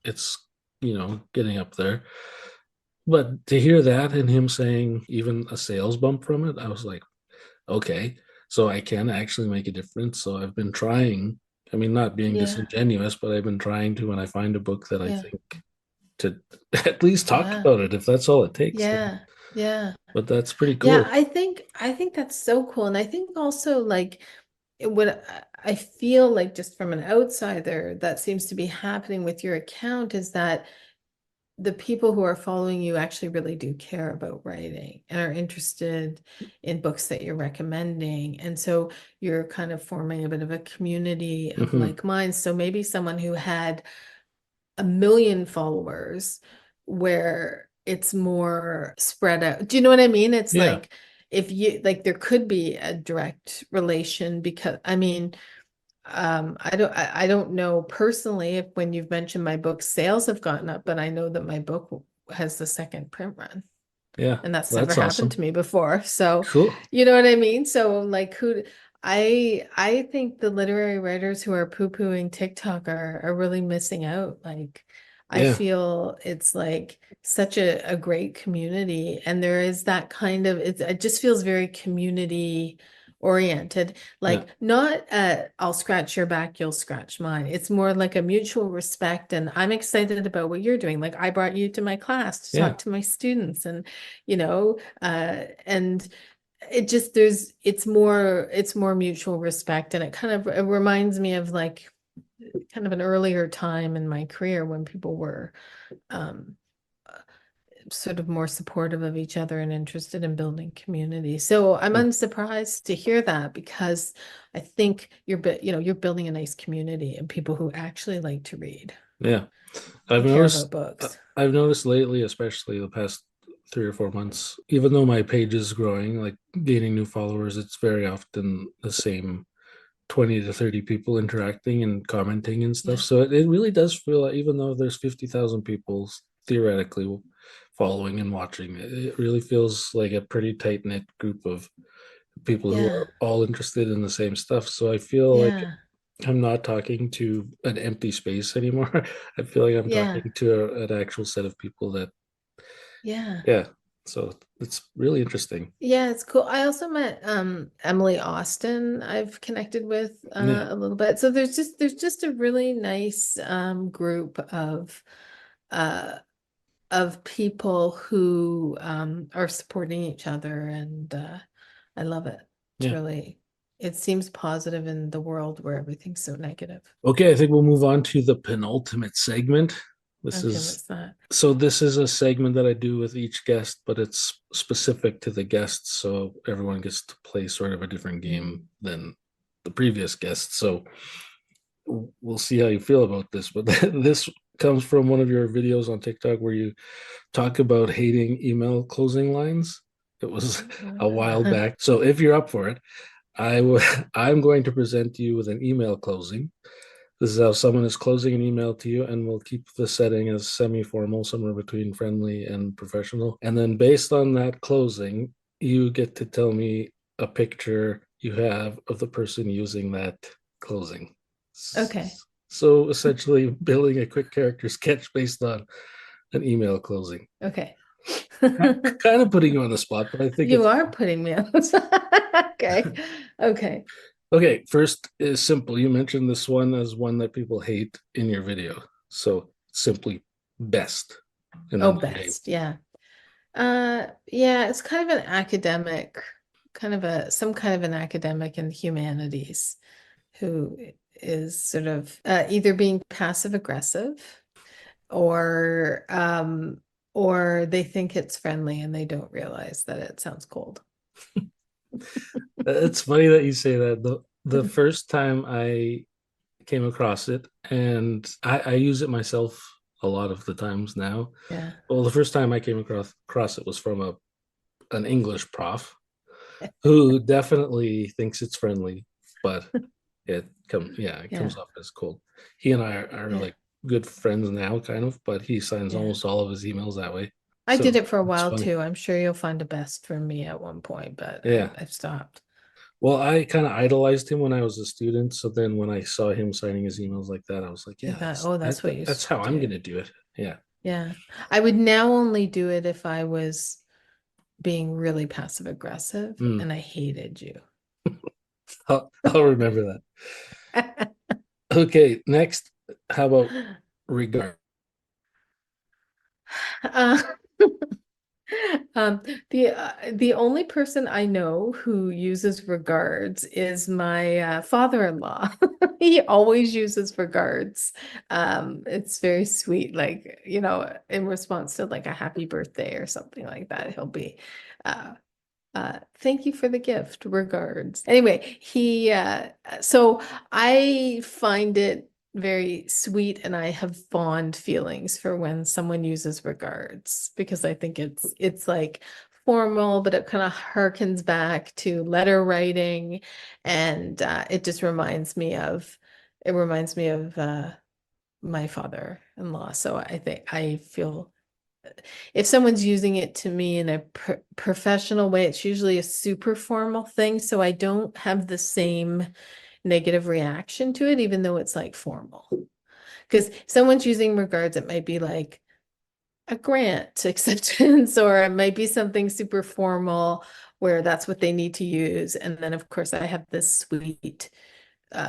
S1: it's getting up there. But to hear that and him saying even a sales bump from it, I was like, okay, so I can actually make a difference. So I've been trying. I mean, not being
S2: Yeah,
S1: disingenuous, but I've been trying to when I find a book that I
S2: yeah,
S1: think to at least talk
S2: yeah,
S1: about it if that's all it takes.
S2: yeah, yeah.
S1: But that's pretty
S2: Yeah,
S1: cool.
S2: I think that's so cool. And I think also like what I feel like just from an outsider that seems to be happening with your account is that the people who are following you actually really do care about writing and are interested in books that you're recommending. And so you're kind of forming a bit of a community of
S1: Hmm.
S2: like minds. So maybe someone who had a million followers where it's more spread out. Do you know what I mean? It's
S1: Yeah,
S2: like if you like there could be a direct relation because I mean I don't know personally if when you've mentioned my book sales have gotten up, but I know that my book has the second print run.
S1: yeah,
S2: And that's never
S1: that's
S2: happened
S1: awesome.
S2: to me before. So,
S1: Cool.
S2: you know what I mean? So like I think the literary writers who are poo-pooing TikTok are really missing out. Like I
S1: Yeah,
S2: feel it's like such a great community and there is that kind of it just feels very community oriented.
S1: yeah,
S2: Like not I'll scratch your back, you'll scratch mine. It's more like a mutual respect and I'm excited about what you're doing. Like I brought you to my class to
S1: yeah,
S2: talk to my students and and it's more mutual respect and it reminds me of like kind of an earlier time in my career when people were um sort of more supportive of each other and interested in building community. So I'm
S1: yeah,
S2: unsurprised to hear that because I think you're building a nice community and people who actually like to read
S1: yeah. I've
S2: and care
S1: noticed
S2: about books.
S1: I've noticed lately, especially the past 3 or 4 months, even though my page is growing, like gaining new followers, it's very often the same 20 to 30 people interacting and commenting and stuff.
S2: Yeah.
S1: So it really does feel like even though there's 50,000 people theoretically following and watching, it really feels like a pretty tight knit group of people who
S2: Yeah.
S1: are all interested in the same stuff. So I feel like
S2: Yeah.
S1: I'm not talking to an empty space anymore. I feel like I'm
S2: Yeah.
S1: talking to an actual set of people that,
S2: Yeah.
S1: yeah. So it's really interesting.
S2: Yeah, it's cool. I also met Emily Austin I've connected with
S1: Yeah.
S2: a little bit. So there's just a really nice group uh of people who are supporting each other and I love it. It's
S1: Yeah.
S2: really it seems positive in the world where everything's so negative.
S1: Okay, I think we'll move on to the penultimate segment. This
S2: Okay,
S1: is
S2: what's that?
S1: this is a segment that I do with each guest, but it's specific to the guests, so everyone gets to play sort of a different game than the previous guest. So we'll see how you feel about this. But this comes from one of your videos on TikTok where you talk about hating email closing lines. It was a while back. So if you're up for it, I'm going to present you with an email closing. This is how someone is closing an email to you, and we'll keep the setting as semi-formal, somewhere between friendly and professional. And then based on that closing, you get to tell me a picture you have of the person using that closing.
S2: Okay.
S1: So essentially building a quick character sketch based on an email closing.
S2: Okay.
S1: Kind of putting you on the spot, but I think
S2: You
S1: it's
S2: are putting me on. Okay. Okay.
S1: okay. First is simple. You mentioned this one as one that people hate in your video. So simply best and
S2: Oh,
S1: then your name.
S2: best. Yeah. Yeah, it's kind of an academic, kind of some kind of an academic in humanities who is sort of either being passive aggressive or or they think it's friendly and they don't realize that it sounds cold.
S1: It's funny that you say that. The first time I came across it, and I use it myself a lot of the times now.
S2: Yeah.
S1: Well, the first time I came across it was from a an English prof who definitely thinks it's friendly, but it
S2: Yeah.
S1: comes off as cold. He and I are
S2: Yeah.
S1: like good friends now, kind of, but he signs
S2: Yeah.
S1: almost all of his emails that way.
S2: I did
S1: So
S2: it for a
S1: it's
S2: while
S1: funny.
S2: too. I'm sure you'll find a best from me at one point, but
S1: Yeah.
S2: I've stopped.
S1: Well, I kind of idolized him when I was a student. So then when I saw him signing his emails like that, I was like,
S2: You
S1: yeah,
S2: thought, oh, that's what you
S1: that's how I'm
S2: do.
S1: gonna do it. Yeah.
S2: Yeah. I would now only do it if I was being really passive aggressive
S1: Hmm.
S2: and I hated you.
S1: I'll remember that. Okay, next, how about regard?
S2: Uh, the only person I know who uses regards is my father-in-law. He always uses regards. It's very sweet, like, in response to like a happy birthday or something like that, he'll be uh thank you for the gift, regards. Anyway, so I find it very sweet and I have fond feelings for when someone uses regards because I think it's like formal, but it kind of harkens back to letter writing and it just reminds me of my father-in-law. So I think I feel if someone's using it to me in a professional way, it's usually a super formal thing. So I don't have the same negative reaction to it, even though it's like formal. Because if someone's using regards, it might be like a grant acceptance, or it might be something super formal where that's what they need to use. And then, of course, I have this sweet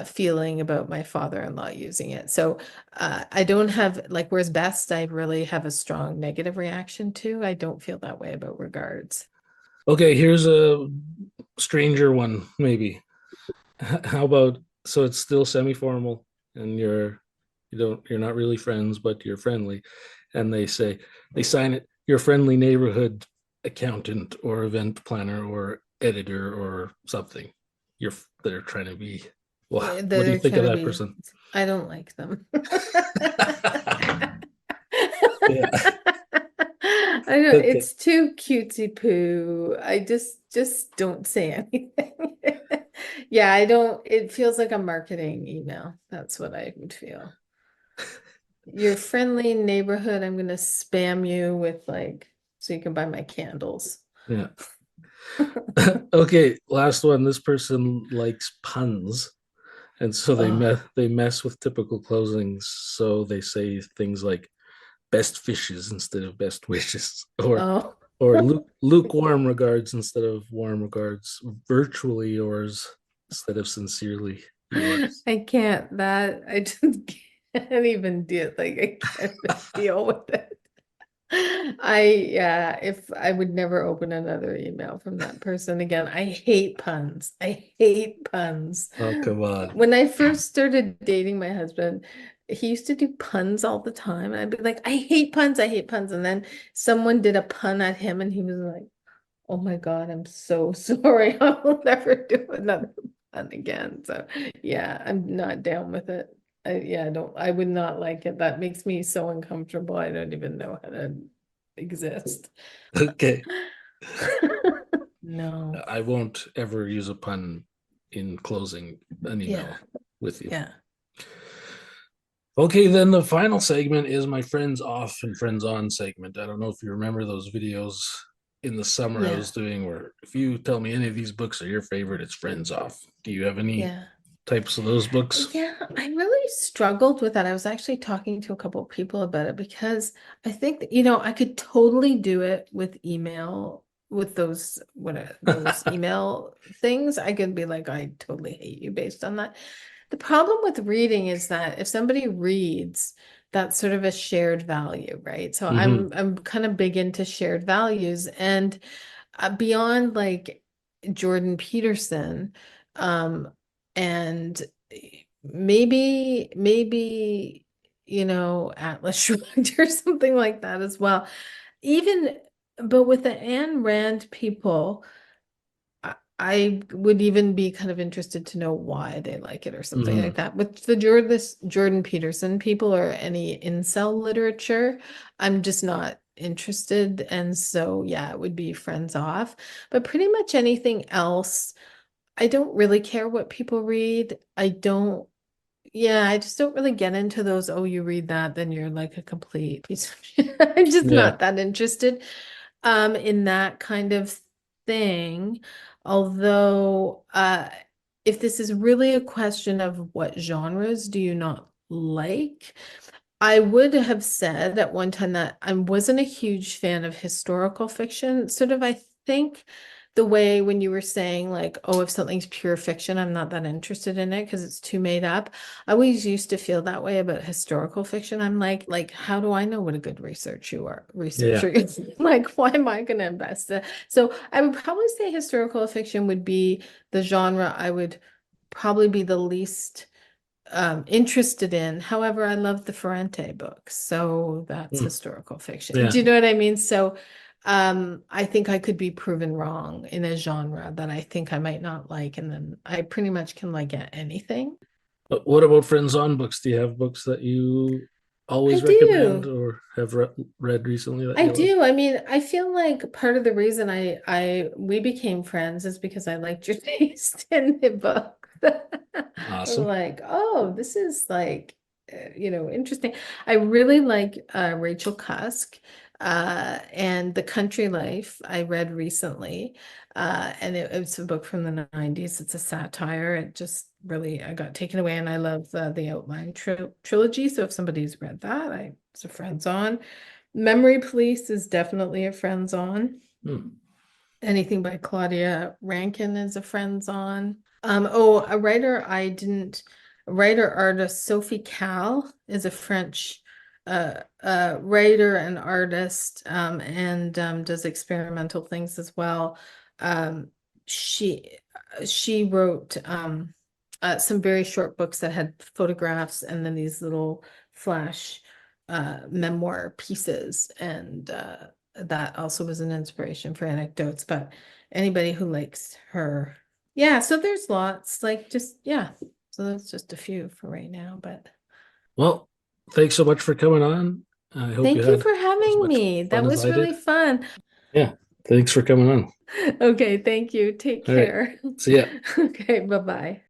S2: feeling about my father-in-law using it. So I don't have like whereas best I really have a strong negative reaction to. I don't feel that way about regards.
S1: Okay, here's a stranger one, maybe. How about, so it's still semi-formal and you're not really friends, but you're friendly. And they sign it, your friendly neighborhood accountant or event planner or editor or something. They're trying to be, well,
S2: Yeah,
S1: what do you
S2: they're
S1: think of
S2: trying to
S1: that
S2: be,
S1: person?
S2: I don't like them.
S1: Yeah.
S2: I know
S1: Okay.
S2: it's too cutesy poo. I just don't say anything. Yeah, I don't, it feels like a marketing email. That's what I would feel. Your friendly neighborhood, I'm gonna spam you with like, so you can buy my candles.
S1: Yeah. Okay, last one. This person likes puns. And so
S2: Oh,
S1: they mess with typical closings. So they say things like best fishes instead of best wishes,
S2: oh.
S1: or lukewarm regards instead of warm regards, virtually yours instead of sincerely yours.
S2: I can't that I just can't even deal like I can't even deal with it. Yeah, if I would never open another email from that person again. I hate puns. I hate puns.
S1: Oh, come on.
S2: When I first started dating my husband, he used to do puns all the time. And I'd be like, I hate puns, I hate puns. And then someone did a pun at him and he was like, oh my God, I'm so sorry. I will never do another pun again. So yeah, I'm not down with it. I would not like it. That makes me so uncomfortable. I don't even know how to exist.
S1: Okay.
S2: No.
S1: I won't ever use a pun in closing an
S2: Yeah.
S1: email with you.
S2: Yeah.
S1: Okay, then the final segment is my friends off and friends on segment. I don't know if you remember those videos in the summer I
S2: Yeah.
S1: was doing where if you tell me any of these books are your favorite, it's friends off. Do you have any
S2: Yeah.
S1: types of those books?
S2: Yeah, I really struggled with that. I was actually talking to a couple of people about it because I think that, I could totally do it with email, with those email things. I could be like, I totally hate you based on that. The problem with reading is that if somebody reads, that's sort of a shared value, right? So
S1: Hmm.
S2: I'm kind of big into shared values and beyond like Jordan Peterson, and maybe Atlas Shrugged or something like that as well. Even but with the Ayn Rand people, I would even be kind of interested to know why they like it or something
S1: Hmm.
S2: like that. With the Jordan Peterson people or any incel literature, I'm just not interested. And so, yeah, it would be friends off. But pretty much anything else, I don't really care what people read. Yeah, I just don't really get into those. Oh, you read that, then you're like a complete piece of shit. I'm just
S1: Yeah.
S2: not that interested in that kind of thing. Although if this is really a question of what genres do you not like, I would have said at one time that I wasn't a huge fan of historical fiction. Sort of, I think the way when you were saying like, oh, if something's pure fiction, I'm not that interested in it because it's too made up. I always used to feel that way about historical fiction. I'm like, how do I know what a good
S1: Yeah.
S2: researcher is? Like, why am I going to invest it? So I would probably say historical fiction would be the genre I would probably be the least interested in. However, I love the Ferrante books, so that's
S1: Hmm.
S2: historical fiction.
S1: Yeah.
S2: Do you know what I mean? So I think I could be proven wrong in a genre that I think I might not like, and then I pretty much can like anything.
S1: But what about friends on books? Do you have books that you
S2: I
S1: always recommend
S2: do.
S1: or have read recently that
S2: I
S1: you love?
S2: do. I mean, I feel like part of the reason we became friends is because I liked your taste in the book. I'm
S1: Awesome.
S2: like, oh, this is like, interesting. I really like Rachel Cusk and The Country Life I read recently. And it's a book from the 90s. It's a satire. It just really, I got taken away, and I love the Outline trilogy. So if somebody's read that, it's a friends on. Memory Police is definitely a friends on.
S1: Hmm.
S2: Anything by Claudia Rankin is a friends on. Oh, a writer I didn't, writer artist Sophie Calle is a French writer and artist, and does experimental things as well. Um, she she wrote some very short books that had photographs and then these little flash memoir pieces, and that also was an inspiration for anecdotes. But anybody who likes her, yeah. So there's lots, like just yeah. So that's just a few for right now. But
S1: Well, thanks so much for coming on. I hope you
S2: thank you
S1: had
S2: for
S1: as
S2: having
S1: much
S2: me. That
S1: fun as
S2: was
S1: I
S2: really
S1: did.
S2: fun.
S1: Yeah. Thanks for coming on.
S2: Okay, thank you. Take
S1: All right.
S2: care.
S1: See ya.
S2: Okay, bye-bye.